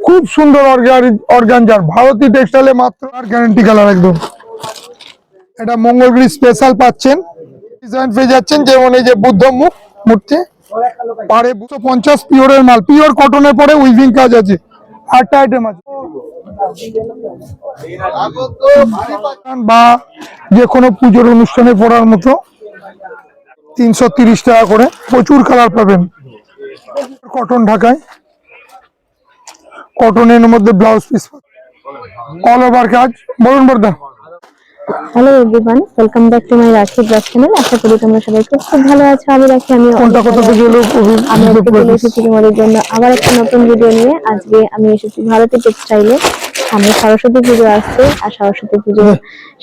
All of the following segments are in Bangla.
খুব সুন্দর অর্গানজার ভারতী টেক্সটাইলে মাত্র আর গ্যারান্টি কালার একদম। এটা মঙ্গলগিরি স্পেশাল পাচ্ছেন, ডিজাইন পেয়ে যাচ্ছেন যেমন এই যে বুদ্ধ মুখ মূর্তি, পারে 250 পিওরের মাল, পিওর কটনের পরে উইভিং কাজ আছে, 8টা আইটেম আছে। বা যে কোনো পুজোর অনুষ্ঠানে পড়ার মতো 330 টাকা করে, প্রচুর কালার পাবেন। কটন ঢাকায়, কটনের মধ্যে ব্লাউজ পিস অল ওভার কাজ। বলুন বর্দা। Hello everyone, welcome back to my রাখি ব্লগ চ্যানেল। আশা করি তোমরা সবাই খুব ভালো আছো। আমি রাখি, আমি এসেছি তোমাদের জন্য আবার একটা নতুন ভিডিও নিয়ে। আজকে আমি এসেছি ভারতী টেক্সটাইলে। সামনে সরস্বতী পুজো আসছে, আর সরস্বতী পুজোর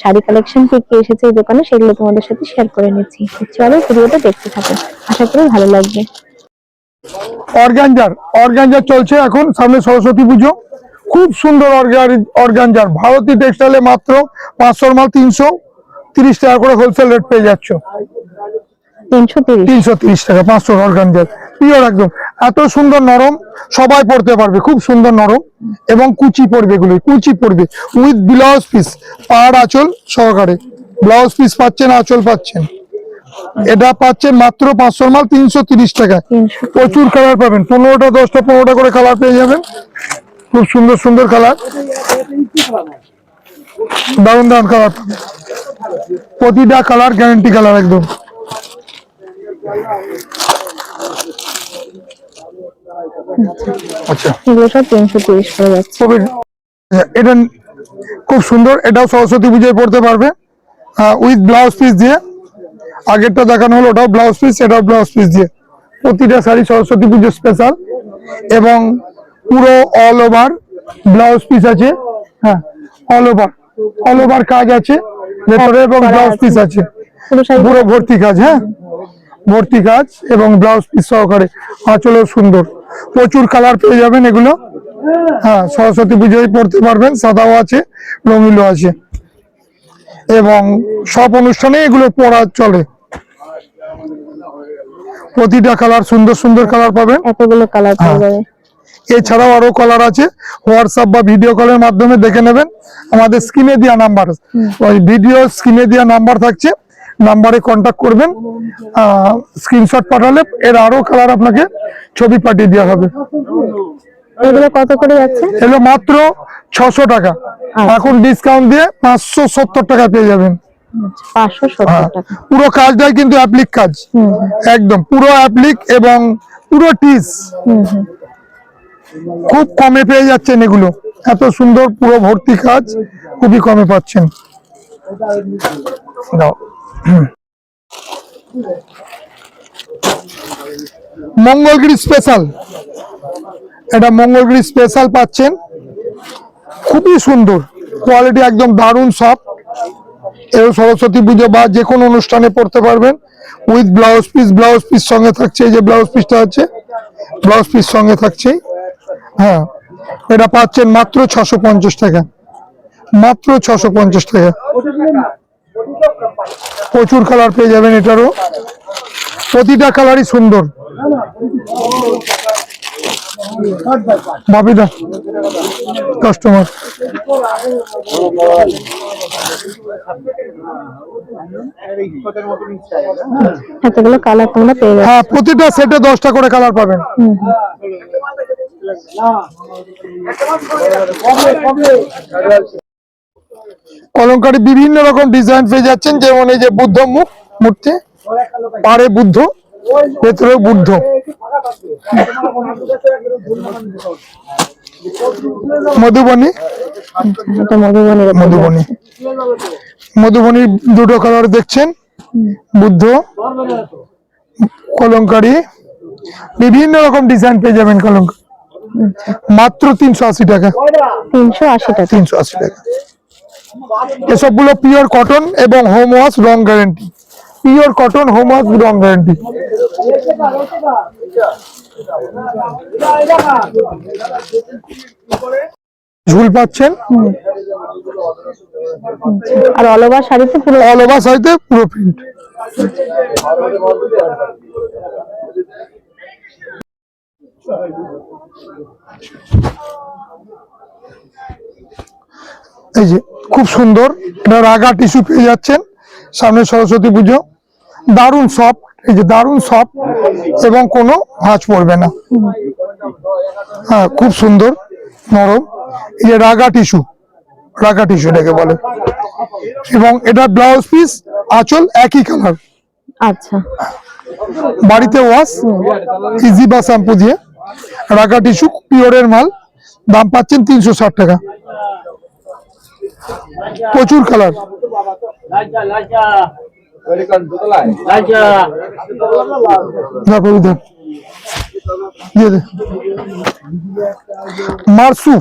শাড়ি কালেকশন কি কি এসেছে এই দোকানে সেগুলো তোমাদের সাথে শেয়ার করে নিচ্ছি। চলো ভিডিওটা দেখতে থাকো, আশা করি ভালো লাগবে। অর্গানজার চলছে এখন, সামনে সরস্বতী পুজো, খুব সুন্দর অর্গানজার ভারতী টেক্সটাইলে মাত্র 500 মাল 330 টাকা করে হোলসেল রেট পেয়ে যাচ্ছ। 330 টাকা 500 অর্গানজার পিওর একদম। এত সুন্দর নরম, সবাই পড়তে পারবে, খুব সুন্দর নরম এবং কুচি পড়বে, এগুলো কুচি পড়বে উইথ ব্লাউজ পিস, পাড় আঁচল সহকারে ব্লাউজ পিস পাচ্ছেন, আঁচল পাচ্ছেন। এটা পাচ্ছেন মাত্র 500 মাল 330 টাকা। প্রচুর কালার পাবেন, 15টা 10টা 15টা করে কালার পেয়ে যাবেন, খুব সুন্দর সুন্দর কালার, দারুন দারুন কালার পাবেন। প্রতিটা কালার গ্যারান্টি কালার একদম। আচ্ছা, এগুলো সব 330 করে যাচ্ছে। এটা খুব সুন্দর, এটাও সরস্বতী পুজোয় পড়তে পারবে উইথ ব্লাউজ পিস দিয়ে। আগেরটা দেখানো হলো, ওটাও ব্লাউজ পিস, এটাও ব্লাউজ পিস দিয়ে। প্রতিটা শাড়ি সরস্বতী পুজো স্পেশাল এবং পুরো অল ওভার ব্লাউজ পিস আছে। হ্যাঁ, অল ওভার কাজ আছে ভেতরে এবং ব্লাউজ পিস আছে, পুরো ভর্তি কাজ। হ্যাঁ, ভর্তি কাজ এবং ব্লাউজ পিস সহকারে, আঁচলেও সুন্দর। প্রচুর কালার পেয়ে যাবেন এগুলো। হ্যাঁ, সরস্বতী পুজোয় পড়তে পারবেন, সাদাও আছে রঙিনও আছে এবং সব অনুষ্ঠানে এগুলো পরা চলে। প্রতিটা কালার সুন্দর সুন্দর কালার পাবেন, এতগুলো কালার পাওয়া যাবে। এছাড়াও আরো কালার আছে, হোয়াটসঅ্যাপ বা ভিডিও কলের মাধ্যমে দেখে নেবেন। আমাদের স্ক্রিনে দেওয়া নাম্বার, ওই ভিডিও স্ক্রিনে দেওয়া নাম্বার থাকছে, নাম্বারে কন্ট্যাক্ট করবেন। স্ক্রিনশট পাঠালে এর আরো কালার আপনাকে ছবি পাঠিয়ে দেওয়া হবে। এগুলো কত করে যাচ্ছে? এগুলো মাত্র 600 টাকা, এখন ডিসকাউন্ট দিয়ে 570 টাকা পেয়ে যাবেন। 570 টাকা। পুরো কাজটাই কিন্তু অ্যাপ্লিক কাজ, একদম পুরো অ্যাপ্লিক এবং পুরো টিস, খুব কমে পেয়ে যাচ্ছেন এগুলো। এত সুন্দর পুরো ভর্তি কাজ, খুবই কমে পাচ্ছেন। মঙ্গলগিরি স্পেশাল, এটা মঙ্গলগিরি স্পেশাল পাচ্ছেন, খুবই সুন্দর কোয়ালিটি, একদম দারুণ সফট। এও সরস্বতী পুজো বা যে কোনো অনুষ্ঠানে পড়তে পারবেন with blouse piece. Blouse piece সঙ্গে থাকছে, এই যে ব্লাউজ পিসটা আছে, ব্লাউজ পিস সঙ্গে থাকছে। হ্যাঁ, এটা পাচ্ছেন মাত্র 650 টাকা, মাত্র 650 টাকা। প্রচুর কালার পেয়ে যাবেন, এটারও প্রতিটা কালারই সুন্দর। বাপিদা কাস্টমার, এতগুলো কালার তোমরা পেয়ে যাবে। হ্যাঁ, প্রতিটা সেটে 10টা করে কালার পাবেন। কলমকারী বিভিন্ন রকম ডিজাইন পেয়ে যাচ্ছেন, যেমন এই যে বুদ্ধ মুখ মূর্তি, পাড়ে বুদ্ধ, ভেতরে বুদ্ধ। মধুবনী, মধুবনীর দুটো কালার দেখছেন, বুদ্ধ কলমকারী, বিভিন্ন রকম ডিজাইন পেয়ে যাবেন কলমকারী, মাত্র 380 টাকা। 380 টাকা। এসবগুলো পিওর কটন এবং হোম ওয়াশ রং guarantee, pure cotton home wash রং গ্যারান্টি। ঝুল পাচ্ছেন, আর অল ওভার শাড়িতে পুরো, অল ওভার শাড়িতে পুরো প্রিন্ট। এই যে খুব সুন্দর, এটা রাগা টিস্যু পেয়ে যাচ্ছেন। সামনে সরস্বতী পুজো, দারুণ সফট, এই যে দারুণ সফট এবং কোনো ভাঁজ পড়বে না। হ্যাঁ, খুব সুন্দর নরম। এই যে রাগা টিস্যু এটাকে বলে। এবং এটা ব্লাউজ পিস, আঁচল একই কালার। আচ্ছা, বাড়িতে ওয়াশ, ইজি বা শ্যাম্পু দিয়ে। রাগা টিস্যু পিওরের মাল, দাম পাচ্ছেন 360 টাকা। প্রচুর কালার। মারসু,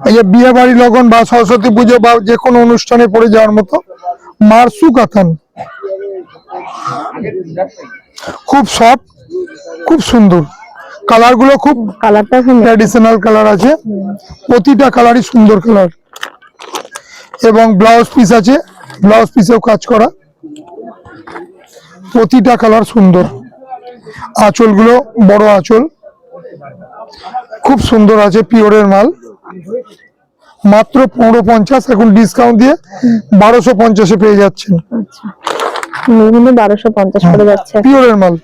এই যে বিয়ে বাড়ি লগন বা সরস্বতী পুজো বা যে কোনো অনুষ্ঠানে পড়ে যাওয়ার মতো মারসু কাতান, খুব সফট, খুব সুন্দর। কালার গুলো খুব কালারটা ট্র্যাডিশনাল কালার আছে, প্রতিটা কালারই সুন্দর কালার। এবং ব্লাউজ পিস আছে, ব্লাউজ পিসেও কাজ করা, প্রতিটা কালার সুন্দর। আঁচল গুলো বড় আঁচল, খুব সুন্দর আছে, পিওরের মাল। মাত্র 1550, এখন ডিসকাউন্ট দিয়ে 1250-এ পেয়ে যাচ্ছেন। আচ্ছা, কিন্তু 1250 করে যাচ্ছে। পিওরের মাল,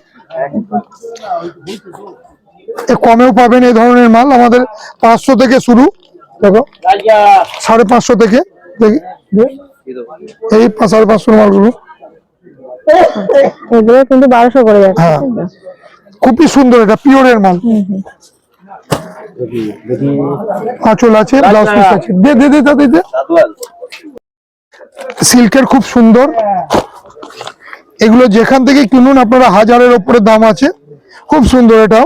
কমেও পাবেন এই ধরনের মাল আমাদের। 500 থেকে শুরু, দেখো 550 থেকে, দেখি এই 550 মালগুলো। এগুলো কিন্তু 1200 করে যাচ্ছে। হ্যাঁ, খুবই সুন্দর, এটা পিওরের মাল। আঁচল আছে, ব্লাউজ পিস আছে। দে সিল্কের খুব সুন্দর। এগুলো যেখান থেকে কিনুন আপনারা 1000-এর উপরে দাম আছে। খুব সুন্দর, এটাও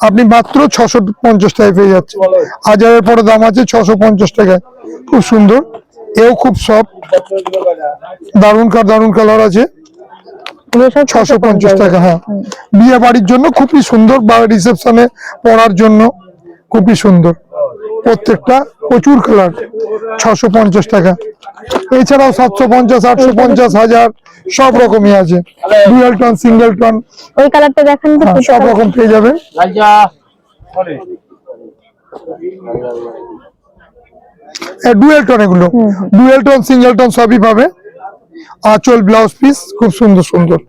আপনি মাত্র 650 টাকায় পেয়ে যাচ্ছেন। 1000-এর পরে দাম আছে 650 টাকায়। খুব সুন্দর, এও খুব সফট, দারুণ কালার আছে। 650 টাকা। হ্যাঁ, বিয়ে বাড়ির জন্য খুবই সুন্দর, বা রিসেপশনে পরার জন্য খুবই সুন্দর। প্রত্যেকটা প্রচুর কালার, 650 টাকা। এছাড়াও 750, 850, 1000 সব রকমই আছে। ডুয়াল টোন, সিঙ্গেল টোন, ওই কালারটা দেখেন তো, সব রকম পেয়ে যাবেন। ডুয়াল টোন, এগুলো ডুয়াল টোন, সিঙ্গেল টোন সবই পাবে। আঁচল, ব্লাউজ পিস খুব সুন্দর।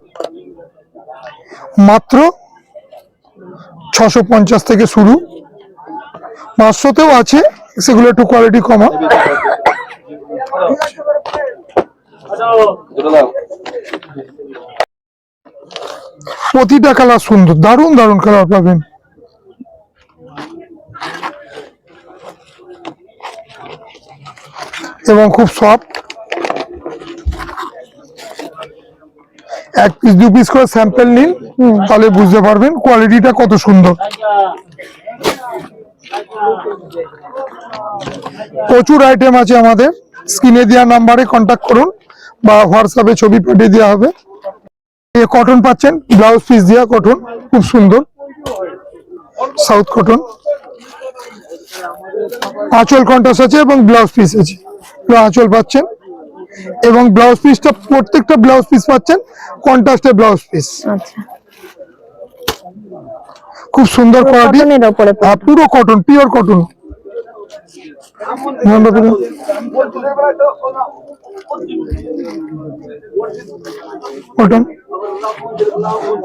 মাত্র 650 থেকে শুরু, 500-তেও আছে, সেগুলো একটু কোয়ালিটি কমা। প্রতিটা কালার সুন্দর, দারুণ কালার পাবেন। এবং খুব সফট। 1 পিস 2 পিস করে স্যাম্পল নিন, তাহলে বুঝতে পারবেন কোয়ালিটিটা কত সুন্দর। প্রচুর আইটেম আছে আমাদের। স্ক্রিনে দেওয়া নাম্বারে কন্ট্যাক্ট করুন বা হোয়াটসঅ্যাপে ছবি পাঠিয়ে দেওয়া হবে। কটন পাচ্ছেন, ব্লাউজ পিস দেওয়া কটন, খুব সুন্দর, সাউথ কটন। আঁচল কন্ট্রাস্ট আছে এবং ব্লাউজ পিস আছে। আঁচল পাচ্ছেন এবং ব্লাউজ পিসটা, প্রত্যেকটা ব্লাউজ পিস পাচ্ছেন কন্ট্রাস্টের ব্লাউজ পিস। আচ্ছা, খুব সুন্দর কোয়ালিটি, পুরো কটন, পিওর কটন।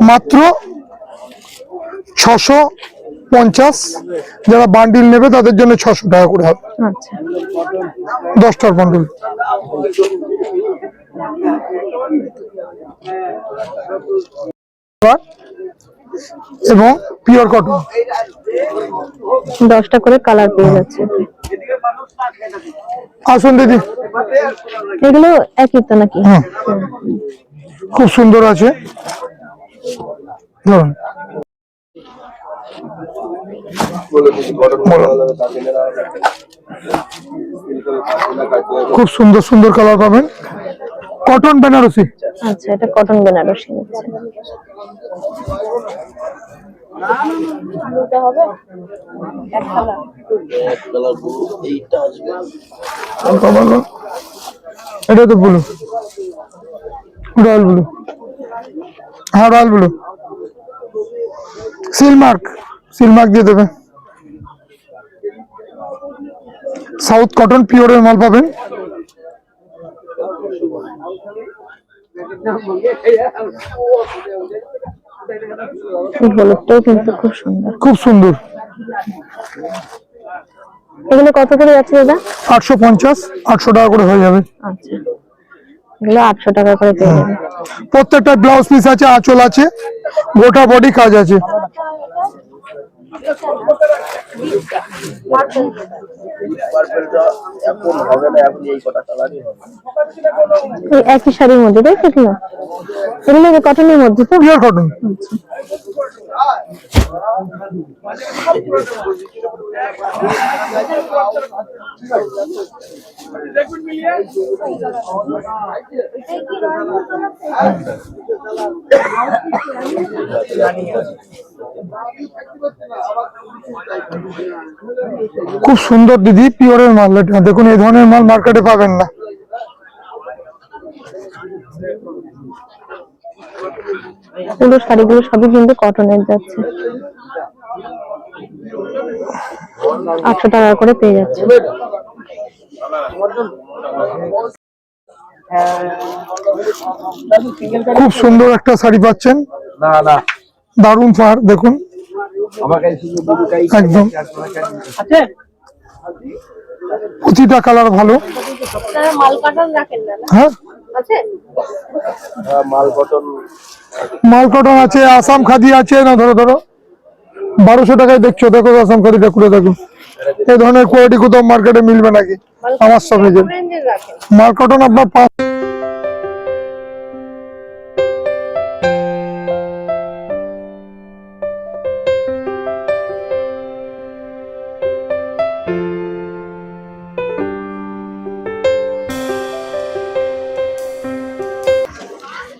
মাত্র 650, যারা বান্ডিল নেবে তাদের জন্য 600 টাকা করে হবে। আচ্ছা, 10টার বান্ডিল। এবং পিওর কটন, 10টা করে কালার পেয়ে যাচ্ছে। আসুন দিদি, এগুলো একই তো নাকি? খুব সুন্দর আছে, ধরুন। খুব সুন্দর কালার পাবেন। কটন বেনারসি। আচ্ছা, এটা কটন বেনারসি হচ্ছে। এটা তো ব্লু, রয়্যাল ব্লু। হ্যাঁ, রয়্যাল ব্লু। সিল মার্ক দিয়ে দেবে। সাউথ কটন পিওরের মাল পাবেন। এই হলুদটাও কিন্তু খুব সুন্দর। খুব সুন্দর। এগুলো কত করে যাচ্ছে দাদা? 850, 800 টাকা করে হয়ে যাবে। আচ্ছা, এগুলো 800 টাকা করে পেয়ে যাবেন। প্রত্যেকটা ব্লাউজ পিস আছে, আঁচল আছে, গোটা বডি কাজ আছে। এই একই শাড়ির মধ্যে, তাই তো? এগুলো কটনের মধ্যে তো? Pure cotton. খুব সুন্দর দিদি, পিওরের মাল এটা। দেখুন এই ধরনের মাল মার্কেটে পাবেন না। পুরো শাড়িগুলো সবই কিন্তু কটনের যাচ্ছে, 800 টাকা করে পেয়ে যাচ্ছে। খুব সুন্দর একটা শাড়ি পাচ্ছেন, দারুন ফার। দেখুন একদম প্রতিটা কালার ভালো। হ্যাঁ, মাল কটন আছে, আসাম খাদি আছে। না ধরো ধরো 1200 টাকায় দেখছো, দেখো আসাম খাদিটা খুলে দেখো। এই ধরনের কোয়ালিটি কোথাও মার্কেটে মিলবে নাকি? আমার সামনে যে মাল কটন আপনার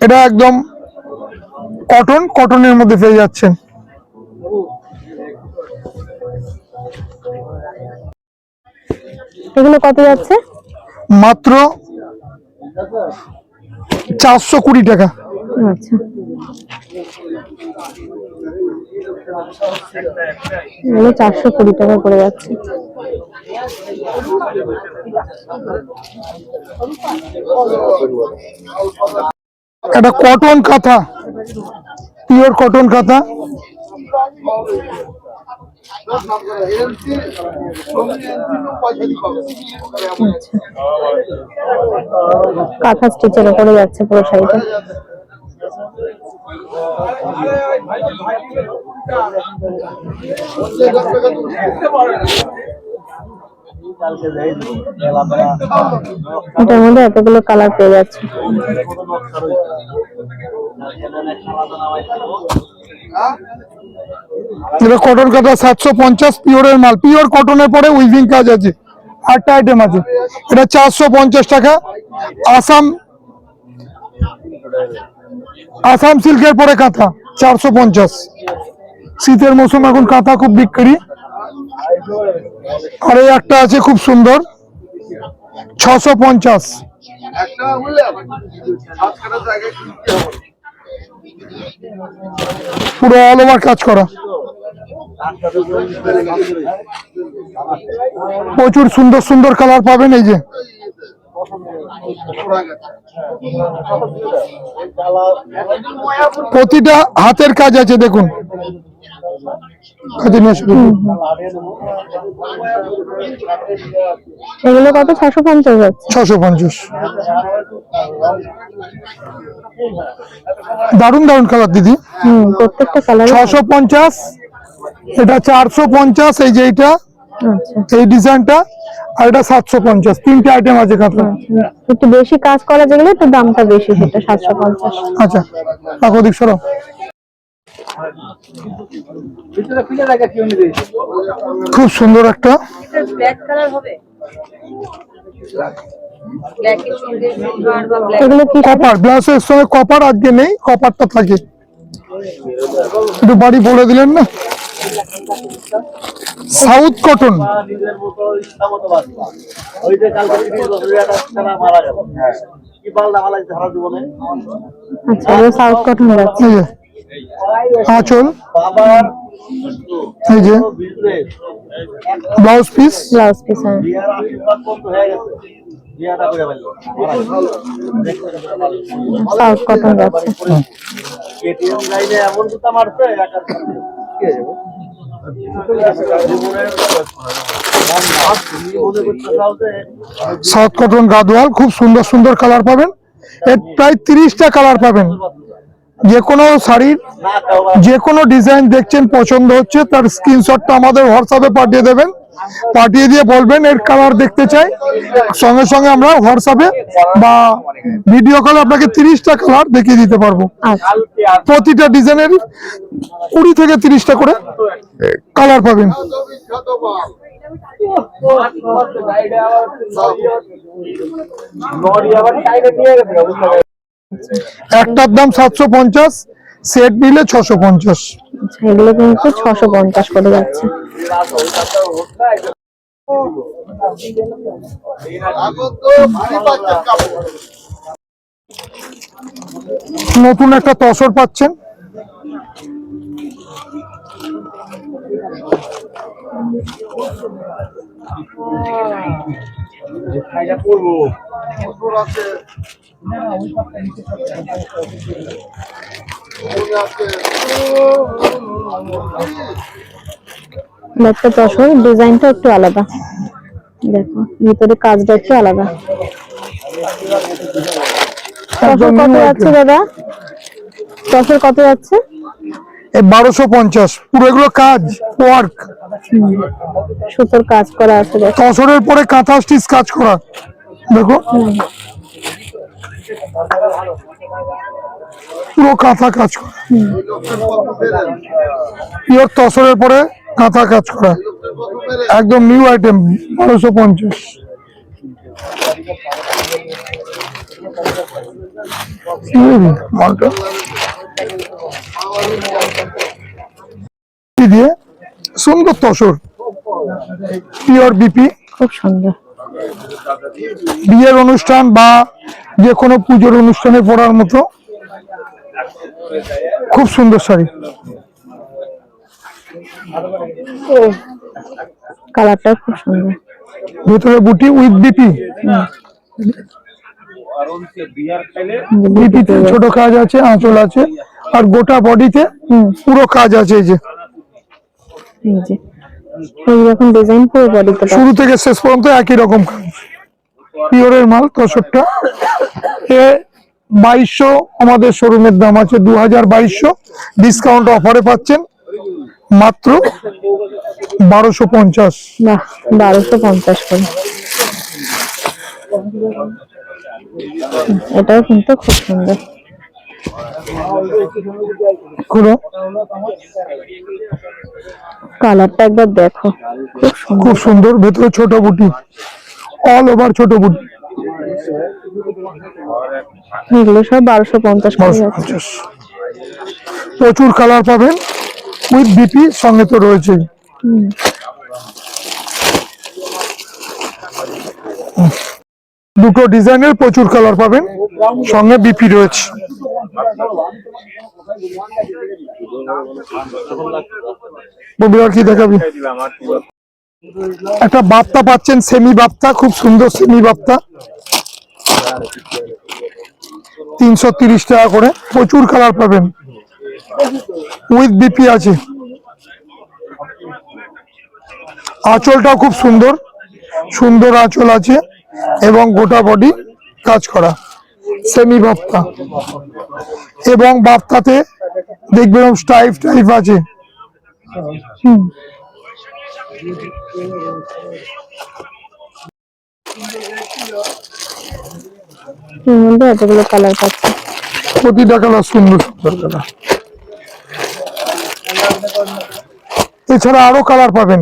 এটা একদম কটন, কটনের মধ্যে পেয়ে যাচ্ছেন। এগুলো কত যাচ্ছে? মাত্র 420 টাকা। আচ্ছা, এগুলো 420 টাকা করে যাচ্ছে। এটা কটন কাঁথা, পিওর কটন কাঁথা। কাঁথা স্টিচের উপরে যাচ্ছে পুরো শাড়িটা। এটার মধ্যে এতগুলো কালার পেয়ে যাচ্ছে। এটা কটন কাঁথা 750, পিওরের মাল। পিওর কটনের পরে উইভিং কাজ আছে, 8টা আইটেম আছে। এটা 450 টাকা। আসাম সিল্কের পরে কাঁথা 450। শীতের মৌসুম, এখন কাঁথা খুব বিক্রি। আর এই একটা আছে খুব সুন্দর, 650। পুরো অল ওভার কাজ করা, প্রচুর সুন্দর সুন্দর কালার পাবেন। এই যে প্রতিটা হাতের কাজ আছে, দেখুন। এগুলো কত? 650 যাচ্ছে। 650। দারুন দারুন কালার দিদি। প্রত্যেকটা কালার 650। এটা 450। এই যে এইটা, এই ডিজাইনটা। আর এটা 750। 3টে আইটেম আছে কাঁথা। একটু বেশি কাজ করা যেগুলো একটু দামটা বেশি, সেটা 750। আচ্ছা, রাখো দিক সরো। খুব সুন্দর একটা কপার, ব্লাউজের সঙ্গে কপার আজকে নেই, কপারটা থাকে। একটু বাড়ি বলে দিলেন না। সাউথ কটন, আচ্ছা, সাউথ কটন যাচ্ছে। আঁচল এই যে ব্লাউজ পিস, ব্লাউজ পিস। হ্যাঁ, সাউথ কটন যাচ্ছে। সাউথ কটন গাদোয়াল, খুব সুন্দর সুন্দর কালার পাবেন। এর প্রায় 30টা কালার পাবেন। যে কোনো শাড়ির যে কোনো ডিজাইন দেখছেন পছন্দ হচ্ছে, তার স্ক্রিনশটটা আমাদের হোয়াটসঅ্যাপে পাঠিয়ে দেবেন। পাঠিয়ে দিয়ে বলবেন এর কালার দেখতে চাই, সঙ্গে সঙ্গে আমরা হোয়াটসঅ্যাপে বা ভিডিও কলে আপনাকে 30টা কালার দেখিয়ে দিতে পারবো। আচ্ছা, প্রতিটা ডিজাইনের 20 থেকে 30টা করে কালার পাবেন। একটার দাম 750, সেট নিলে 650। আচ্ছা, এগুলো কিন্তু 650 করে যাচ্ছে। নতুন একটা তসর পাচ্ছেন, একটা তসর, ডিজাইনটা একটু আলাদা। দেখো ভিতরে কাজটা একটু আলাদা। তসর কত যাচ্ছে দাদা? তসর কত যাচ্ছে? 1250। পুরো এগুলো কাজ ওয়ার্ক, সুতোর কাজ করা আছে। তসরের পরে কাঁথা স্টিচ কাজ করা, দেখো পুরো কাঁথা কাজ করা, পিওর তসরের পরে কাঁথা কাজ করা, একদম নিউ আইটেম। 1250। মালটা দিয়ে সুন্দর তসর, পিওর বিপি, খুব সুন্দর। বিয়ের অনুষ্ঠান বা যে কোনো পুজোর অনুষ্ঠানে পরার মতো খুব সুন্দর শাড়ি। কালারটা খুব সুন্দর। ভেতরে বুটি উইথ বিপি, বিপিতে ছোট কাজ আছে, আঁচল আছে, আর গোটা বডিতে পুরো কাজ আছে। এই যে এইরকম ডিজাইন পুরো বডিতে, শুরু থেকে শেষ পর্যন্ত একই রকম কাজ, পিওরের মাল। তসরটা এ 2200 আমাদের শোরুমের দাম আছে, 2200 ডিসকাউন্ট অফারে পাচ্ছেন মাত্র 1250। বাহ, 1250 করে। এটাও কিন্তু খুব সুন্দর। কালারটা একবার দেখো, খুব সুন্দর। ভেতরে ছোট বুটি, অল ওভার ছোট বুটি। এগুলো সব 1250 করে যাচ্ছে। প্রচুর কালার পাবেন উইথ বিপি, সঙ্গে তো রয়েছে। দুটো ডিজাইনের প্রচুর কালার পাবেন, সঙ্গে বিপি রয়েছে। কি দেখাবি? একটা বাপ্তা পাচ্ছেন, সেমি বাপ্তা, খুব সুন্দর সেমি বাপ্তা, 330 টাকা করে। প্রচুর কালার পাবেন, উইথ বিপি আছে। আঁচলটাও খুব সুন্দর, সুন্দর আঁচল আছে এবং গোটা বডি কাজ করা, সেমি বাপ্তা। এবং বাপ্তাতে দেখবেন স্টাইপ টাইপ আছে। এতগুলো কালার পাচ্ছে, প্রতিটা কালার সুন্দর সুন্দর কালার। এছাড়া আরো কালার পাবেন।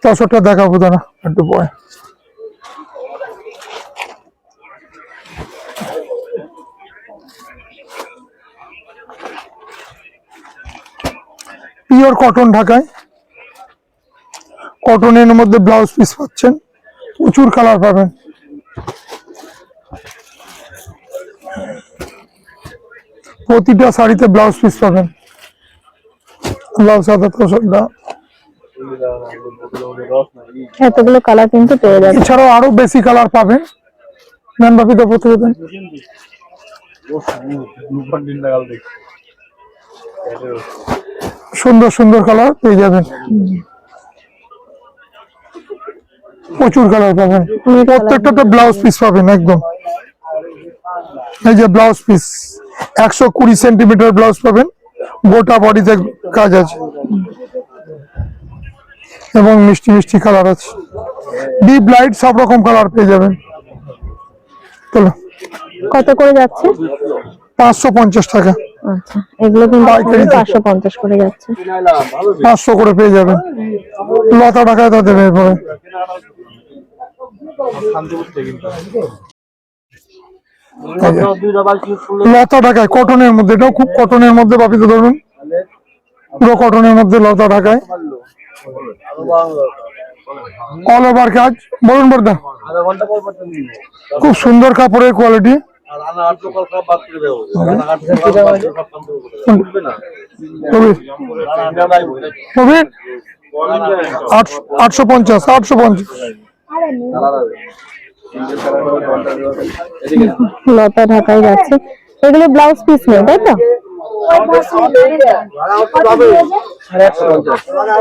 তসরটা দেখাবো দাঁড়া একটু পরে। পিওর কটন ঢাকায়, কটনের মধ্যে ব্লাউজ পিস পাচ্ছেন, প্রচুর কালার পাবেন। প্রতিটা শাড়িতে ব্লাউজ পিস পাবেন। ব্লাউজ সাদা তোষকটা। এতগুলো কালার কিন্তু পেয়ে যাচ্ছে। এছাড়াও আরো বেশি কালার পাবেন। ম্যাম বাপি তো প্রতিবেদন সুন্দর সুন্দর কালার পেয়ে যাবেন। প্রচুর কালার পাবেন। প্রত্যেকটাতে ব্লাউজ পিস পাবেন একদম। এই যে ব্লাউজ পিস 120 সেন্টিমিটার ব্লাউজ পাবেন, গোটা বডিতে কাজ আছে এবং মিষ্টি মিষ্টি কালার আছে। ডিপ লাইট সব রকম কালার পেয়ে যাবেন। চলো, কত করে যাচ্ছে? 550 টাকা। আচ্ছা, এগুলো কিন্তু পাইকারি 550 করে যাচ্ছে। 500 করে পেয়ে যাবেন। লতা টাকায় তা দেবে এরপরে। লতা ঢাকায় কটনের মধ্যে, এটাও খুব কটনের মধ্যে পাবিতে ধরুন, পুরো কটনের মধ্যে লতা ঢাকায় অল ওভার কাজ। বলুন বর্দা, খুব সুন্দর কাপড়ের কোয়ালিটি। 850 850। লতা ঢাকায় যাচ্ছে। এগুলো ব্লাউজ পিস নেই, তাই তো?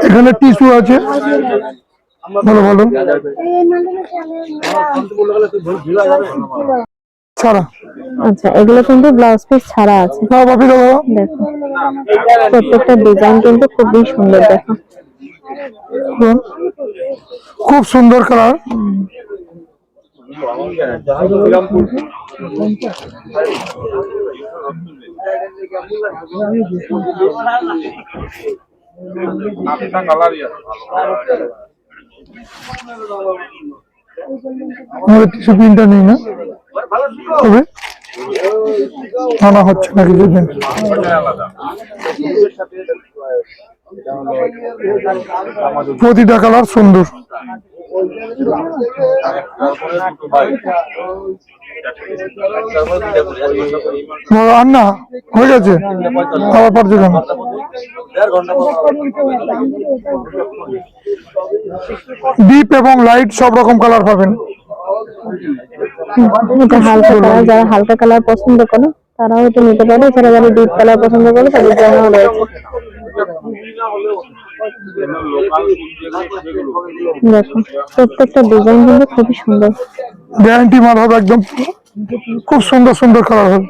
এখানে টিস্যু আছে। ভালো ভালো ছাড়া। আচ্ছা, এগুলো কিন্তু ব্লাউজ পিস ছাড়া আছে। হ্যাঁ বাপি দাদা, দেখো, প্রত্যেকটা ডিজাইন কিন্তু খুবই সুন্দর। দেখো, খুব সুন্দর কালার। আমাদের টিস্যু প্রিন্টার নেই না, তবে আনা হচ্ছে না কিছুদিন। প্রতিটা কালার সুন্দর। রান্না হয়ে গেছে, আবার পারছে কেন? ডিপ এবং লাইট সব রকম কালার পাবেন। এটা হালকা কালার, যারা হালকা কালার পছন্দ করে তারাও এটা নিতে পারে। এছাড়া যারা ডিপ কালার পছন্দ করে তাদের জন্য রয়েছে। দেখো, প্রত্যেকটা ডিজাইন কিন্তু খুবই সুন্দর। গ্যারান্টি মাল হবে একদম। খুব সুন্দর সুন্দর কালার হবে।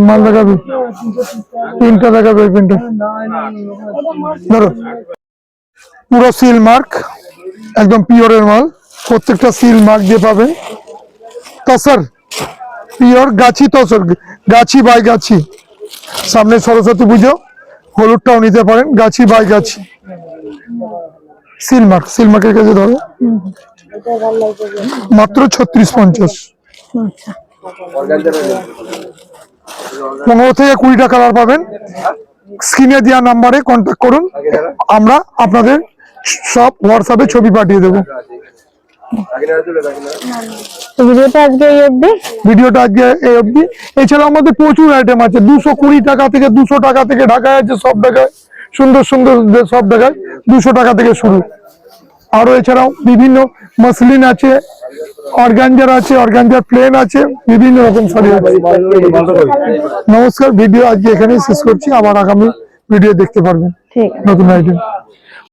মাল দেখাবি, প্রিন্টটা দেখাবে। এই প্রিন্টটা ধরো, পুরো সিল মার্ক, একদম পিওরের মাল। প্রত্যেকটা সিল মার্ক দিয়ে পাবেন। Tussar pure Gachhi, tussar Gachhi by গাছি। সামনে সরস্বতী পুজো, হলুদটাও নিতে পারেন। গাছি by Gachhi seal mark. Seal মার্কের কাছে ধরো, মাত্র 3650। 15 থেকে 20টা কালার পাবেন। স্ক্রিনে দেওয়া নাম্বারে কন্ট্যাক্ট করুন, আমরা আপনাদের সব হোয়াটসঅ্যাপে ছবি পাঠিয়ে দেবো। ভিডিওটা আজকে এই অবধি। এছাড়া আমাদের প্রচুর আইটেম আছে। 220 টাকা থেকে 200 টাকা থেকে ঢাকায় আছে, সব ঢাকায় সুন্দর সুন্দর সব ঢাকায় 200 টাকা থেকে শুরু। আরো এছাড়াও বিভিন্ন মসলিন আছে, অর্গানজার আছে, অর্গানজার প্লেন আছে, বিভিন্ন রকম শাড়ি আছে। নমস্কার, ভিডিও আজকে এখানেই শেষ করছি। আবার আগামী ভিডিও দেখতে পারবেন নতুন আইটেম।